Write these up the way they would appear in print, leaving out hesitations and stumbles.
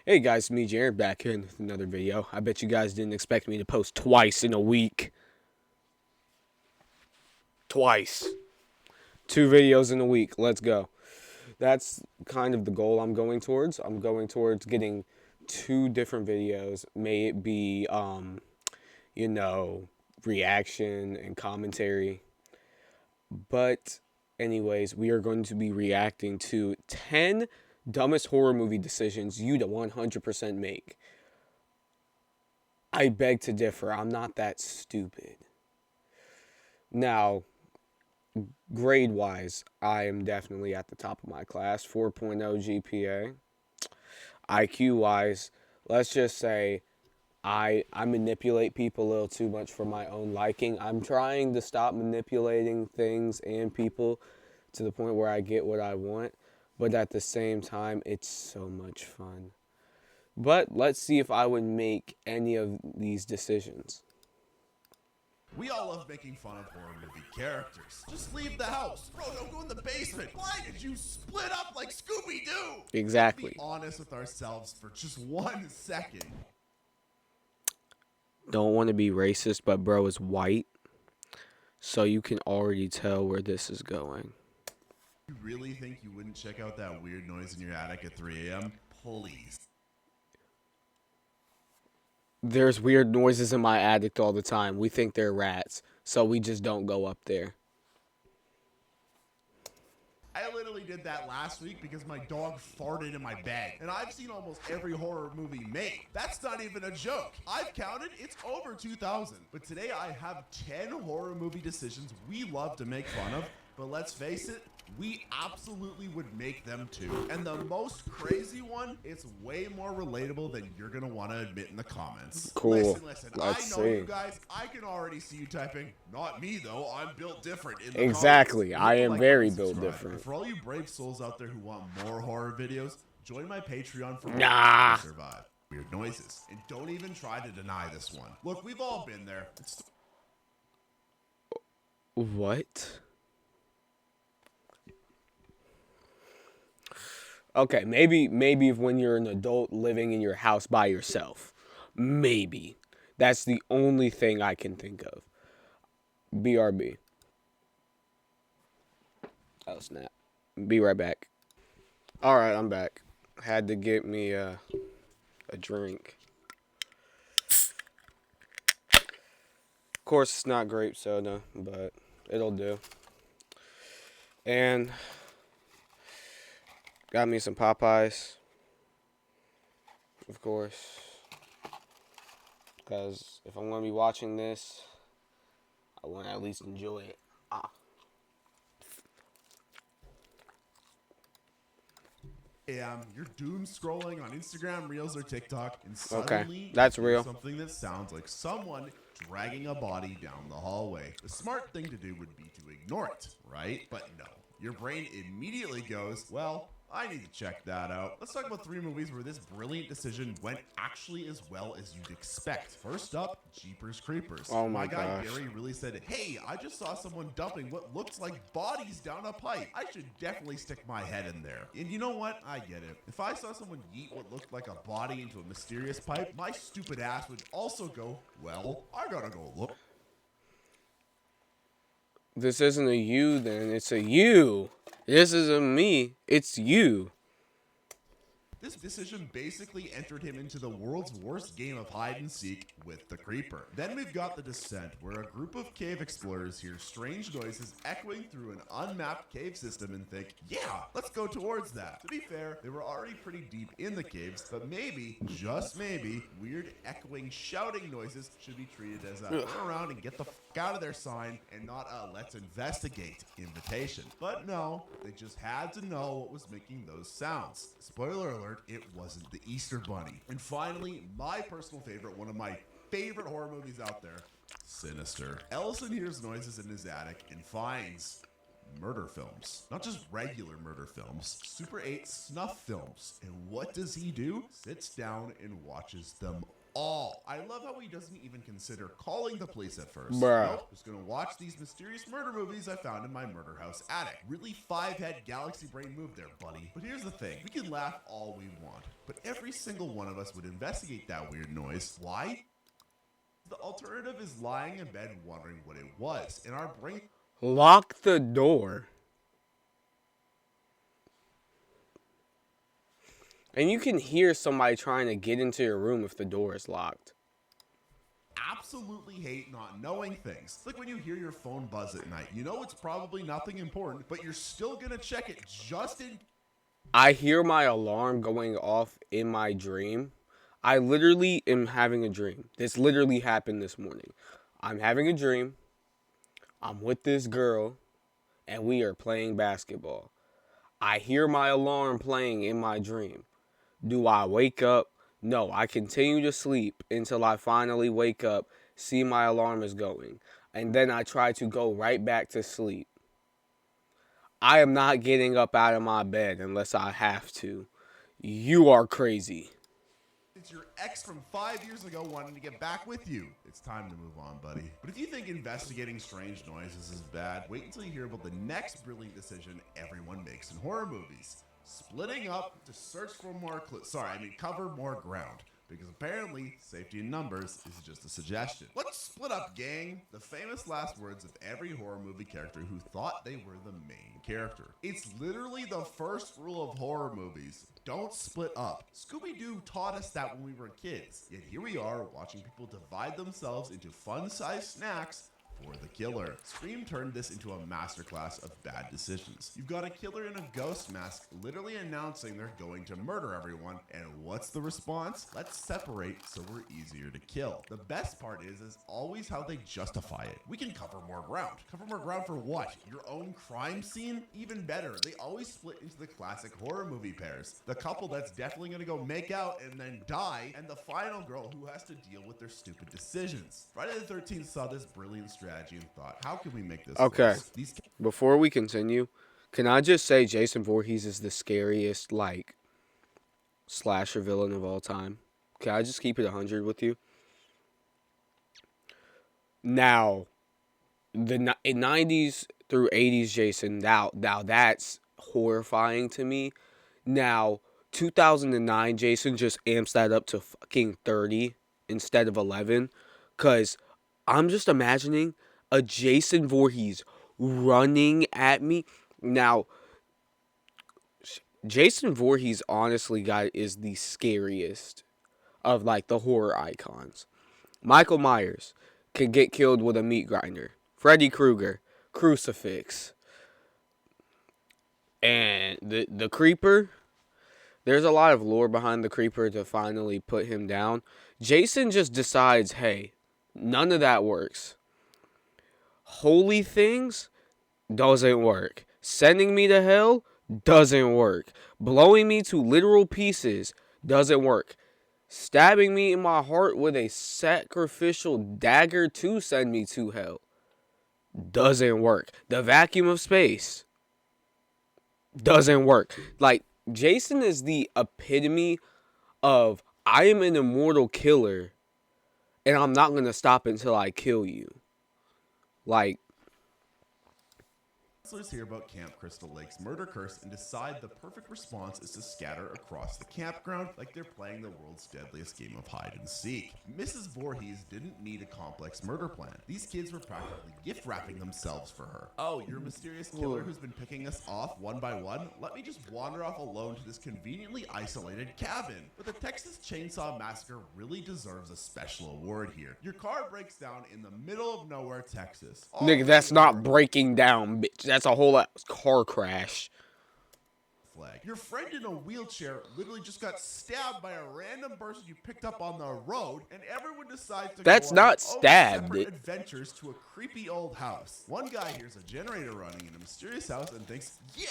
Hey guys, me Jared back here with another video. I bet you guys didn't expect me to post twice in a week. Twice. 2 videos in a week. Let's go. That's kind of the goal I'm going towards. I'm going towards getting 2 different videos. May it be, you know, reaction and commentary. But, anyways, we are going to be reacting to 10 dumbest horror movie decisions you'd 100% make. I beg to differ. I'm not that stupid. Now, grade wise, I am definitely at the top of my class, 4.0 GPA. IQ wise, let's just say I manipulate people a little too much for my own liking. I'm trying to stop manipulating things and people to the point where I get what I want, but at the same time, it's so much fun. But let's see if I would make any of these decisions. We all love making fun of horror movie characters. Just leave the house. Bro, don't go in the basement. Why did you split up like Scooby-Doo? Exactly. Let's be honest with ourselves for just 1 second. Don't want to be racist, but bro is white. So you can already tell where this is going. You really think you wouldn't check out that weird noise in your attic at 3 a.m.? Please. There's weird noises in my attic all the time. We think they're rats, so we just don't go up there. I literally did that last week because my dog farted in my bed. And I've seen almost every horror movie made. That's not even a joke. I've counted, it's over 2,000. But today I have 10 horror movie decisions we love to make fun of. But let's face it, we absolutely would make them too. And the most crazy one, it's way more relatable than you're gonna want to admit in the comments. Cool. Listen, Let's I know see. you guys, I can already see you typing, not me though, I'm built different in the Exactly. comments. I Hit the am like very button, built subscribe. different. And for all you brave souls out there who want more horror videos, join my Patreon for Nah. to survive. Weird noises. And don't even try to deny this one. Look, we've all been there. What? Okay, maybe if when you're an adult living in your house by yourself. Maybe. That's the only thing I can think of. BRB. Oh, snap. Be right back. Alright, I'm back. Had to get me a drink. Of course, it's not grape soda, but it'll do. And got me some Popeyes, of course, because if I'm going to be watching this, I want to at least enjoy it. You're doom scrolling on Instagram, Reels, or TikTok, and Okay, suddenly that's you hear real. something that sounds like someone dragging a body down the hallway. The smart thing to do would be to ignore it, right? But no. Your brain immediately goes, well, I need to check that out. Let's talk about 3 movies where this brilliant decision went actually as well as you'd expect. First up, Jeepers Creepers. Oh my guy gosh. Gary really said, hey, I just saw someone dumping what looks like bodies down a pipe. I should definitely stick my head in there. And you know what? I get it. If I saw someone yeet what looked like a body into a mysterious pipe, my stupid ass would also go, well, I gotta go look. This isn't a you, then. It's a you. This isn't me. It's you. This decision basically entered him into the world's worst game of hide and seek with the Creeper. Then we've got The Descent, where a group of cave explorers hear strange noises echoing through an unmapped cave system and think, yeah, let's go towards that. To be fair, they were already pretty deep in the caves, but maybe, just maybe, weird echoing shouting noises should be treated as a turn around and get the fuck out of their sign and not a let's investigate invitation. But no, they just had to know what was making those sounds. Spoiler alert, it wasn't the Easter Bunny. And finally, my personal favorite, one of my favorite horror movies out there, Sinister. Ellison hears noises in his attic and finds murder films. Not just regular murder films, Super 8 snuff films. And what does he do? Sits down and watches them all. I love how he doesn't even consider calling the police at first. Bruh. Nope, just gonna watch these mysterious murder movies I found in my murder house attic. Really five-head galaxy brain move there, buddy. But here's the thing, we can laugh all we want, but every single one of us would investigate that weird noise. Why? The alternative is lying in bed wondering what it was. In our brain, Lock the door. And you can hear somebody trying to get into your room if the door is locked. absolutely hate not knowing things. It's like when you hear your phone buzz at night. You know it's probably nothing important, but you're still gonna check it just in. I hear my alarm going off in my dream. I literally am having a dream. This literally happened this morning. I'm having a dream. I'm with this girl, and we are playing basketball. I hear my alarm playing in my dream. Do I wake up? No, I continue to sleep until I finally wake up, see my alarm is going, and then I try to go right back to sleep. I am not getting up out of my bed unless I have to. You are crazy. It's your ex from 5 years ago wanting to get back with you. It's time to move on, buddy. But if you think investigating strange noises is bad, wait until you hear about the next brilliant decision everyone makes in horror movies. Splitting up to search for more cover more ground. Because apparently, safety in numbers is just a suggestion. Let's split up, gang. The famous last words of every horror movie character who thought they were the main character. It's literally the first rule of horror movies. Don't split up. Scooby-Doo taught us that when we were kids. Yet here we are, watching people divide themselves into fun-sized snacks for the killer. Scream turned this into a masterclass of bad decisions. You've got a killer in a ghost mask literally announcing they're going to murder everyone, and what's the response? Let's separate so we're easier to kill. The best part is always how they justify it. We can cover more ground. Cover more ground for what? Your own crime scene? Even better, they always split into the classic horror movie pairs. The couple that's definitely gonna go make out and then die, and the final girl who has to deal with their stupid decisions. Friday the 13th saw this brilliant strategy and thought, how can we make this Okay. worse? Before we continue, can I just say Jason Voorhees is the scariest, slasher villain of all time? Can I just keep it 100 with you? Now, the 90s through 80s Jason, now that's horrifying to me. Now, 2009 Jason just amps that up to fucking 30 instead of 11. Because I'm just imagining a Jason Voorhees running at me. Now, Jason Voorhees, honestly, guys, is the scariest of, the horror icons. Michael Myers can get killed with a meat grinder. Freddy Krueger, crucifix. And the Creeper, there's a lot of lore behind the Creeper to finally put him down. Jason just decides, hey, none of that works. Holy things doesn't work. Sending me to hell doesn't work. Blowing me to literal pieces doesn't work. Stabbing me in my heart with a sacrificial dagger to send me to hell doesn't work. The vacuum of space doesn't work. Jason is the epitome of, I am an immortal killer and I'm not going to stop until I kill you. Counselors hear about Camp Crystal Lake's murder curse and decide the perfect response is to scatter across the campground like they're playing the world's deadliest game of hide and seek. Mrs. Voorhees didn't need a complex murder plan. These kids were practically gift wrapping themselves for her. Oh, you're a mysterious killer who's been picking us off one by one? Let me just wander off alone to this conveniently isolated cabin. But the Texas Chainsaw Massacre really deserves a special award here. Your car breaks down in the middle of nowhere, Texas. Nigga, that's not breaking down, bitch. That's a whole car crash. Flag. Your friend in a wheelchair literally just got stabbed by a random person you picked up on the road, and everyone decides to That's go not on stabbed. separate adventures to a creepy old house. One guy hears a generator running in a mysterious house and thinks, yeah,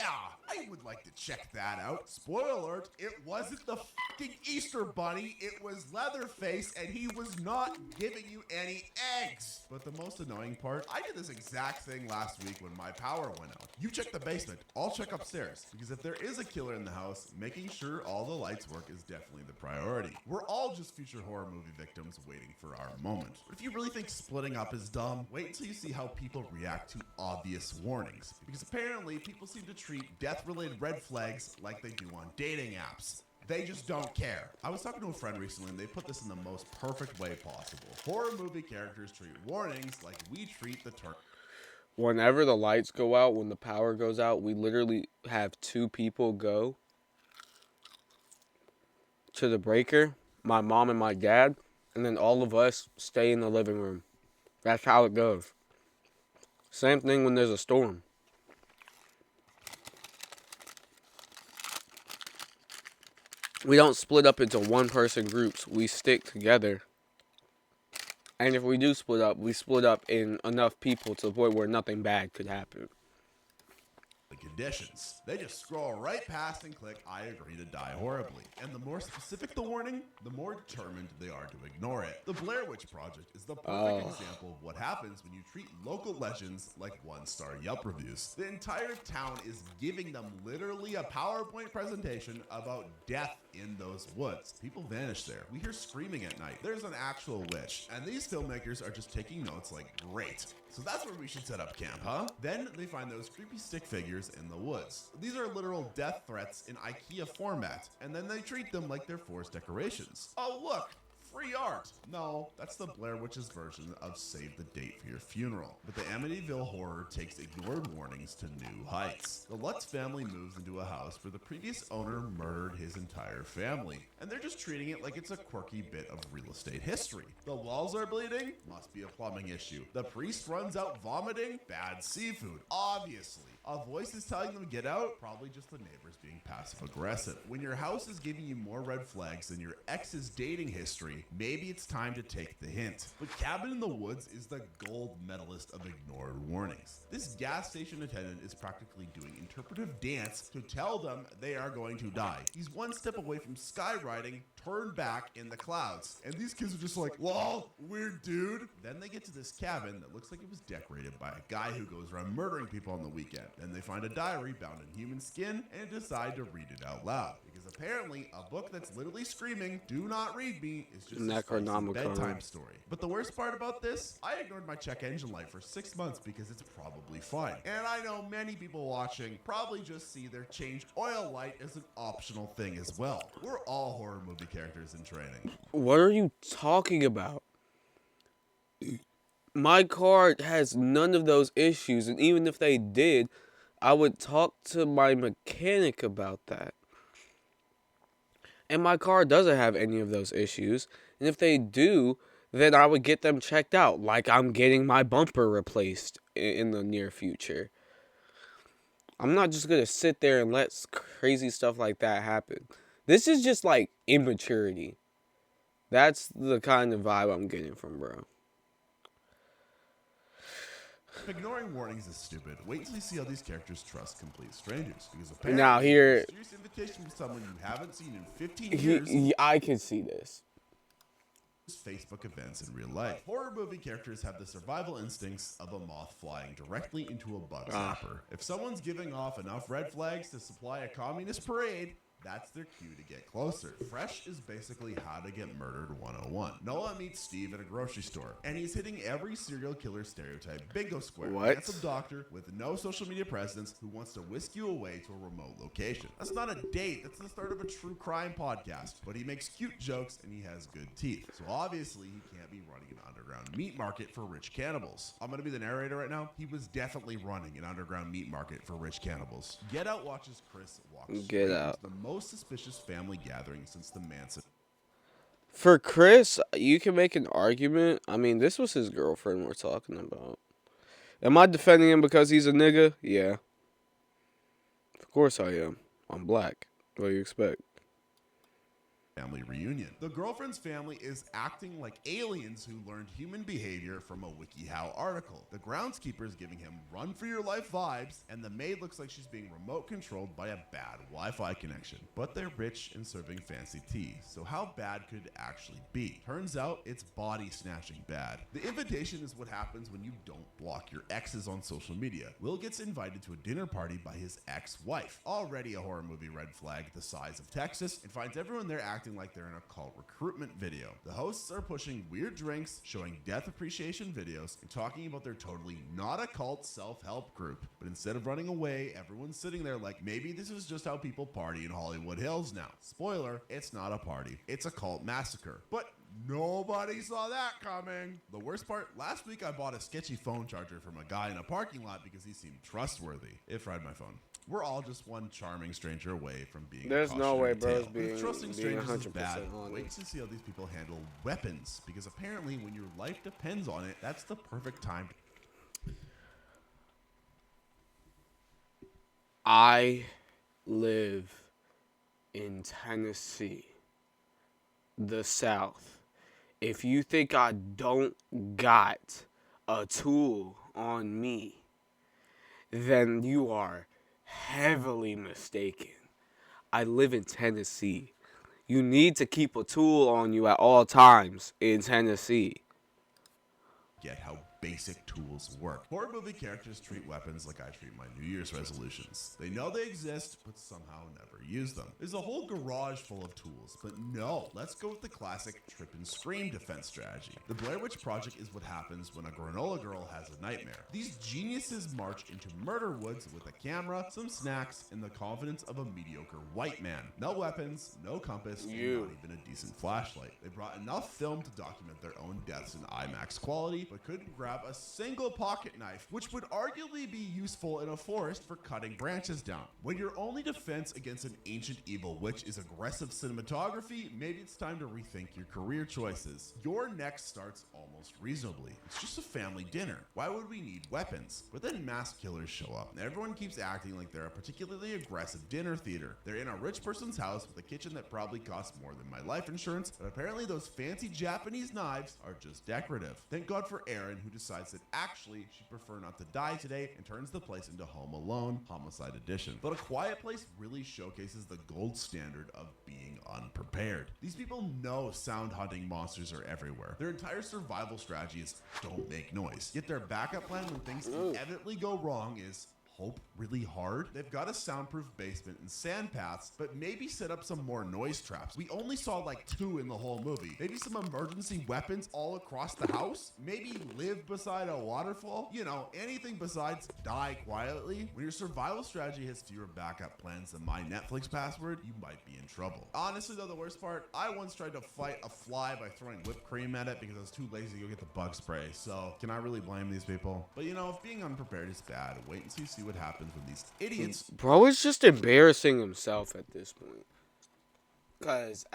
I would like to check that out. Spoiler alert, it wasn't the fucking Easter Bunny, it was Leatherface, and he was not giving you any eggs. But the most annoying part, I did this exact thing last week when my power went out. You check the basement, I'll check upstairs, because if there is a killer in the house, making sure all the lights work is definitely the priority. We're all just future horror movie victims waiting for our moment. But if you really think splitting up is dumb, wait until you see how people react to obvious warnings. Because apparently, people seem to treat death-related red flags like they do on dating apps. They just don't care. I was talking to a friend recently and they put this in the most perfect way possible. Horror movie characters treat warnings like we treat the turn. Whenever the lights go out, when the power goes out, we literally have 2 people go to the breaker, my mom and my dad, and then all of us stay in the living room. That's how it goes. Same thing when there's a storm. We don't split up into one-person groups. We stick together. And if we do split up, we split up in enough people to the point where nothing bad could happen. Conditions. They just scroll right past and click, I agree to die horribly. And the more specific the warning, the more determined they are to ignore it. The Blair Witch Project is the perfect example of what happens when you treat local legends like 1-star Yelp reviews. The entire town is giving them literally a PowerPoint presentation about death in those woods. People vanish there. We hear screaming at night. There's an actual witch. And these filmmakers are just taking notes like, great. So that's where we should set up camp, huh? Then they find those creepy stick figures in the woods. These are literal death threats in IKEA format, and then they treat them like they're forced decorations. Oh look, free art. No, that's the Blair Witch's version of save the date for your funeral. But the Amityville horror takes ignored warnings to new heights. The Lutz family moves into a house where the previous owner murdered his entire family, and they're just treating it like it's a quirky bit of real estate history. The walls are bleeding? Must be a plumbing issue. The priest runs out vomiting? Bad seafood. Obviously. A voice is telling them to get out? Probably just the neighbors being passive aggressive. When your house is giving you more red flags than your ex's dating history, maybe it's time to take the hint. But Cabin in the Woods is the gold medalist of ignored warnings. This gas station attendant is practically doing interpretive dance to tell them they are going to die. He's one step away from skywriting, turned back in the clouds. And these kids are just like, lol, weird dude. Then they get to this cabin that looks like it was decorated by a guy who goes around murdering people on the weekend. Then they find a diary bound in human skin and decide to read it out loud. Because apparently, a book that's literally screaming, do not read me, is just a spicy bedtime story. But the worst part about this, I ignored my check engine light for 6 months because it's probably fine. And I know many people watching probably just see their changed oil light as an optional thing as well. We're all horror movie characters in training. What are you talking about? My car has none of those issues, and even if they did, I would talk to my mechanic about that. And my car doesn't have any of those issues, and if they do, then I would get them checked out, like I'm getting my bumper replaced in the near future. I'm not just gonna sit there and let crazy stuff like that happen. This is just like immaturity. That's the kind of vibe I'm getting from bro. If ignoring warnings is stupid, wait until you see how these characters trust complete strangers. Because apparently, now here, a mysterious invitation from someone you haven't seen in 15 years. I can see this. Facebook events in real life. Horror movie characters have the survival instincts of a moth flying directly into a bug zapper. If someone's giving off enough red flags to supply a communist parade, that's their cue to get closer. Fresh is basically How to Get Murdered 101. Noah meets Steve at a grocery store, and he's hitting every serial killer stereotype bingo square. What? Handsome doctor with no social media presence who wants to whisk you away to a remote location. That's not a date, that's the start of a true crime podcast. But he makes cute jokes and he has good teeth. So obviously he can't be running an underground meat market for rich cannibals. I'm gonna be the narrator right now. He was definitely running an underground meat market for rich cannibals. Get Out watches Chris walk Get Out. the most suspicious family gathering since the Manson. For Chris, you can make an argument. I mean, this was his girlfriend we're talking about. Am I defending him because he's a nigga? Yeah. Of course I am. I'm black. What do you expect? family reunion. The girlfriend's family is acting like aliens who learned human behavior from a WikiHow article. The groundskeeper is giving him run for your life vibes, and the maid looks like she's being remote controlled by a bad Wi-Fi connection. But they're rich and serving fancy tea, so how bad could it actually be? Turns out it's body snatching bad. The invitation is what happens when you don't block your exes on social media. Will gets invited to a dinner party by his ex-wife, already a horror movie red flag the size of Texas, and finds everyone there acting like they're in a cult recruitment video. The hosts are pushing weird drinks, showing death appreciation videos, and talking about their totally not a cult self-help group. But instead of running away, everyone's sitting there like maybe this is just how people party in Hollywood Hills now. Spoiler, it's not a party. It's a cult massacre. But nobody saw that coming. The worst part, last week I bought a sketchy phone charger from a guy in a parking lot because he seemed trustworthy. It fried my phone. We're all just one charming stranger away from being There's a no way, cautionary bros, tale. being If trusting strangers is 100% bad, honest. wait to see how these people handle weapons, because apparently when your life depends on it, that's the perfect time. I live in Tennessee, the South. If you think I don't got a tool on me, then you are heavily mistaken. I live in Tennessee. You need to keep a tool on you at all times in Tennessee. Get how basic tools work. Horror movie characters treat weapons like I treat my New Year's resolutions. They know they exist, but somehow never use them. There's a whole garage full of tools, but no, let's go with the classic trip and scream defense strategy. The Blair Witch Project is what happens when a granola girl has a nightmare. These geniuses march into murder woods with a camera, some snacks, and the confidence of a mediocre white man. No weapons, no compass, and not even a decent flashlight. They brought enough film to document their own deaths in IMAX quality, but couldn't grab a single pocket knife, which would arguably be useful in a forest for cutting branches down. When your only defense against an ancient evil witch is aggressive cinematography, maybe it's time to rethink your career choices. Your next starts almost reasonably. It's just a family dinner. Why would we need weapons? But then mass killers show up, and everyone keeps acting like they're a particularly aggressive dinner theater. They're in a rich person's house with a kitchen that probably costs more than my life insurance, but apparently those fancy Japanese knives are just decorative. Thank God for Erin, who decides that actually she'd prefer not to die today and turns the place into Home Alone Homicide Edition. But A Quiet Place really showcases the gold standard of being unprepared. These people know sound hunting monsters are everywhere. Their entire survival strategy is don't make noise. Yet their backup plan when things inevitably go wrong is hope really hard. They've got a soundproof basement and sand paths, but maybe set up some more noise traps. We only saw like 2 in the whole movie. Maybe some emergency weapons all across the house. Maybe live beside a waterfall. You know, anything besides die quietly. When your survival strategy has fewer backup plans than my Netflix password, you might be in trouble. Honestly though, the worst part, I once tried to fight a fly by throwing whipped cream at it because I was too lazy to go get the bug spray. So can I really blame these people? But you know, if being unprepared is bad, wait until you see what happens when these idiots. Bro is just embarrassing himself at this point. Because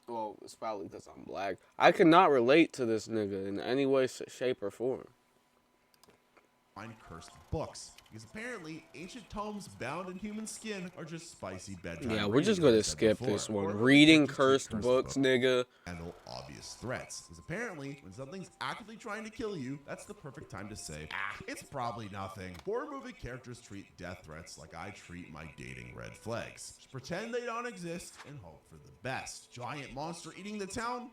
well, it's probably because I'm black. I cannot relate to this nigga in any way, shape, or form. Find cursed books. Because apparently, ancient tomes bound in human skin are just spicy bedtime. Yeah, we're just gonna skip this one. Reading cursed books, nigga. Handle obvious threats. Because apparently, when something's actively trying to kill you, that's the perfect time to say, it's probably nothing. Horror movie characters treat death threats like I treat my dating red flags. Just pretend they don't exist and hope for the best. Giant monster eating the town?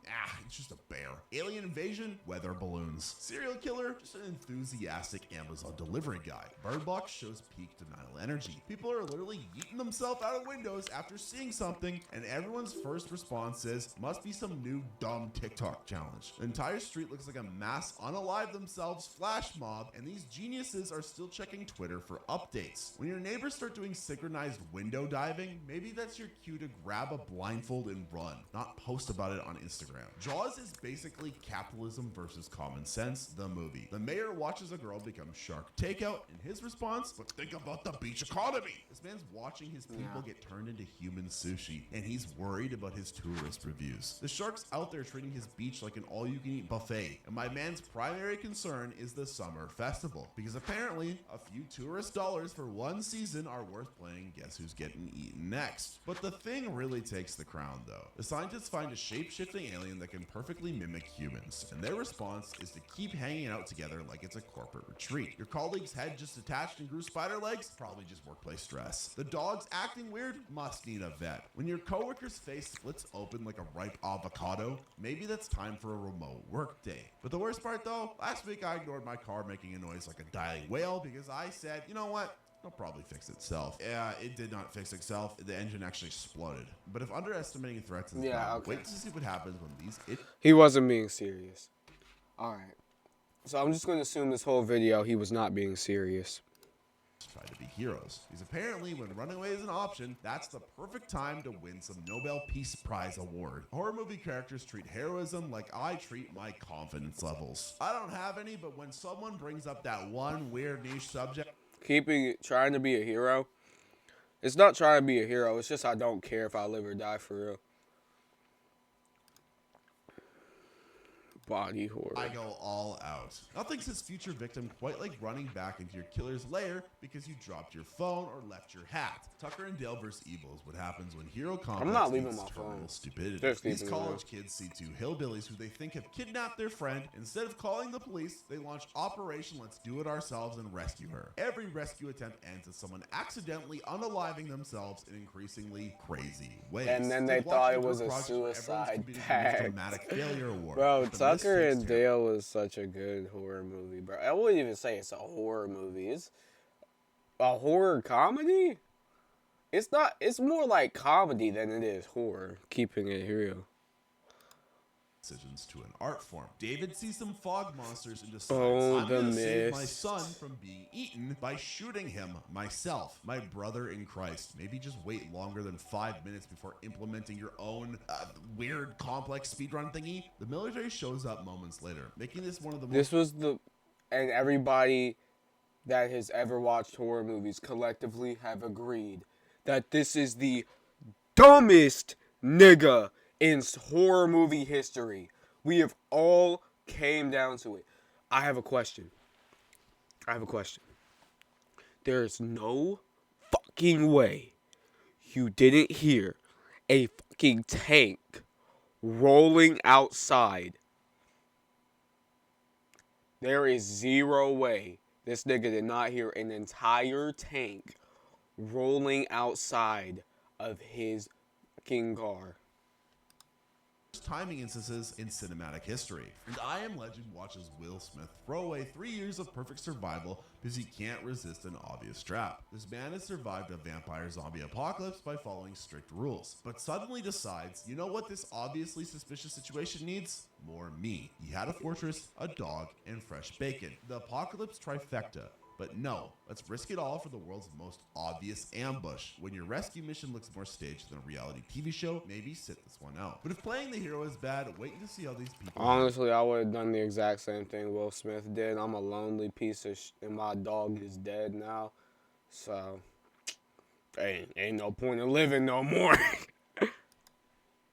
It's just a bear. Alien invasion? Weather balloons. Serial killer? Just an enthusiastic Amazon delivery guy. Bird Box shows peak denial energy. People are literally yeeting themselves out of windows after seeing something, and everyone's first response is, must be some new dumb TikTok challenge. The entire street looks like a mass unalive themselves flash mob, and these geniuses are still checking Twitter for updates. When your neighbors start doing synchronized window diving, maybe that's your cue to grab a blindfold and run, not post about it on Instagram. Jaws is basically capitalism versus common sense, the movie. The mayor watches a girl become shark takeout, and his response, but think about the beach economy. This man's watching his people get turned into human sushi, and he's worried about his tourist reviews. The shark's out there there treating his beach like an all-you-can-eat buffet. And my man's primary concern is the summer festival, because apparently a few tourist dollars for one season are worth playing Guess Who's Getting Eaten Next. But the thing really takes the crown, though. The scientists find a shape-shifting alien that can perfectly mimic humans, and their response is to keep hanging out together like it's a corporate retreat. Your colleague's head just detached and grew spider legs? Probably just workplace stress. The dog's acting weird? Must need a vet. When your coworker's face splits open like a ripe avocado, maybe that's time for a remote work day. But the worst part though, last week I ignored my car making a noise like a dying whale because I said, you know what? It'll probably fix itself. Yeah, it did not fix itself. The engine actually exploded. But if underestimating threats is bad, wait to see what happens when these... He wasn't being serious. Alright. So I'm just going to assume this whole video he was not being serious. Try to be heroes. Because apparently when running away is an option, that's the perfect time to win some Nobel Peace Prize award. Horror movie characters treat heroism like I treat my confidence levels. I don't have any, but when someone brings up that one weird niche subject... Trying to be a hero. It's not trying to be a hero. It's just I don't care if I live or die for real. Body horror. I go all out. Nothing says future victim quite like running back into your killer's lair because you dropped your phone or left your hat. Tucker and Dale vs. Evil is what happens when hero complex I'm not leaving meets my terminal phone. stupidity. These college kids see two hillbillies who they think have kidnapped their friend. Instead of calling the police, they launch Operation Let's Do It Ourselves and rescue her. Every rescue attempt ends with someone accidentally unaliving themselves in increasingly crazy ways. And then they thought it was a suicide pact. Bro, Tucker and Dale was such a good horror movie, bro. I wouldn't even say it's a horror movie. It's a horror comedy? It's not. It's more like comedy than it is horror, keeping it real. Decisions to an art form. David sees some fog monsters and decides, I'm gonna save my son from being eaten by shooting him myself. My brother in Christ. Maybe just wait longer than 5 minutes before implementing your own weird complex speedrun thingy. The military shows up moments later, making this one of the most... And everybody that has ever watched horror movies collectively have agreed that this is the dumbest nigga in horror movie history. We have all came down to it. I have a question. There is no fucking way you didn't hear a fucking tank rolling outside. There is zero way this nigga did not hear an entire tank rolling outside of his fucking car. Timing instances in cinematic history. And I Am Legend watches Will Smith throw away 3 years of perfect survival because he can't resist an obvious trap. This man has survived a vampire zombie apocalypse by following strict rules, but suddenly decides, you know what this obviously suspicious situation needs? More me. He had a fortress, a dog, and fresh bacon. The apocalypse trifecta. But no, let's risk it all for the world's most obvious ambush. When your rescue mission looks more staged than a reality TV show, maybe sit this one out. But if playing the hero is bad, wait to see how these people... Honestly, I would have done the exact same thing Will Smith did. I'm a lonely piece of and my dog is dead now. So, ain't no point in living no more.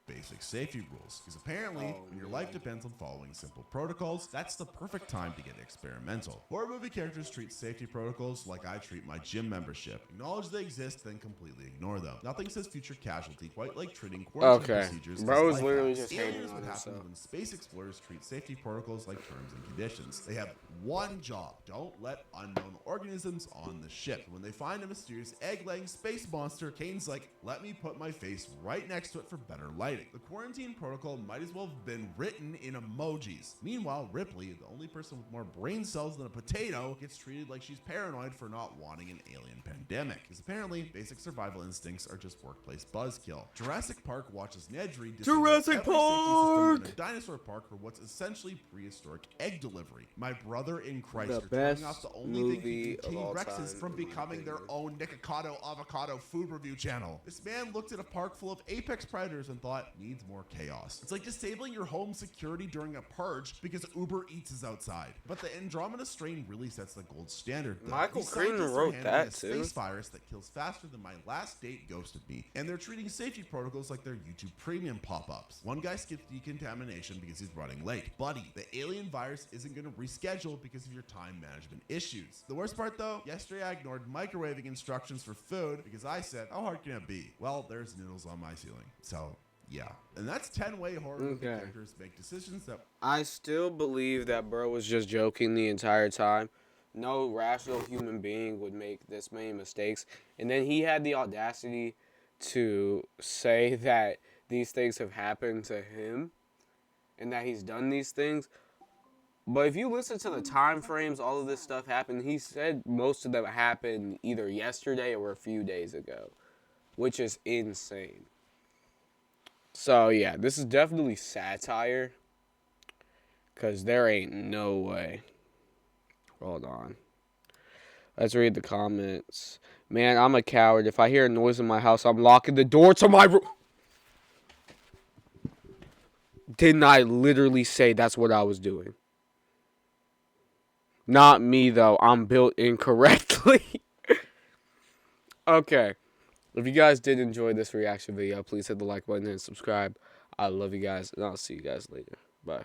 Basic safety rules, because apparently when your life depends on following simple protocols, that's the perfect time to get experimental. Horror movie characters treat safety protocols like I treat my gym membership. Acknowledge they exist, then completely ignore them. Nothing says future casualty quite like treating quarantine procedures. Bro is literally just hating on what happens when space explorers treat safety protocols like terms and conditions. They have one job: don't let unknown organisms on the ship. When they find a mysterious egg-laying space monster, Kane's like, let me put my face right next to it for better lighting. The quarantine protocol might as well have been written in emojis. Meanwhile, Ripley, the only person with more brain cells than a potato, gets treated like she's paranoid for not wanting an alien pandemic. Because apparently, basic survival instincts are just workplace buzzkill. Jurassic Park watches Nedry Jurassic Park! in a dinosaur park for what's essentially prehistoric egg delivery. My brother in Christ, The you're best turning off the only thing movie keeping of all Rexes time, from in my becoming their opinion. own Nikocado avocado food review channel. This man looked at a park full of apex predators and thought, needs more chaos. It's like disabling your home security during a purge because Uber Eats is outside. But the Andromeda strain really sets the gold standard, though. Michael These Crichton scientists are wrote handling that, a too. space virus that kills faster than my last date ghosted me, and they're treating safety protocols like their YouTube Premium pop-ups. One guy skipped decontamination because he's running late. Buddy, the alien virus isn't going to reschedule because of your time management issues. The worst part though, yesterday I ignored microwaving instructions for food because I said, how hard can it be? Well, there's noodles on my ceiling. So yeah, and that's 10 way horror movie characters make decisions that I still believe that bro was just joking the entire time. No rational human being would make this many mistakes. And then he had the audacity to say that these things have happened to him and that he's done these things. But if you listen to the time frames, all of this stuff happened, he said most of them happened either yesterday or a few days ago, which is insane. So yeah, this is definitely satire, because there ain't no way. Hold on. Let's read the comments. Man, I'm a coward. If I hear a noise in my house, I'm locking the door to my room. Didn't I literally say that's what I was doing? Not me, though. I'm built incorrectly. Okay. If you guys did enjoy this reaction video, please hit the like button and subscribe. I love you guys, and I'll see you guys later. Bye.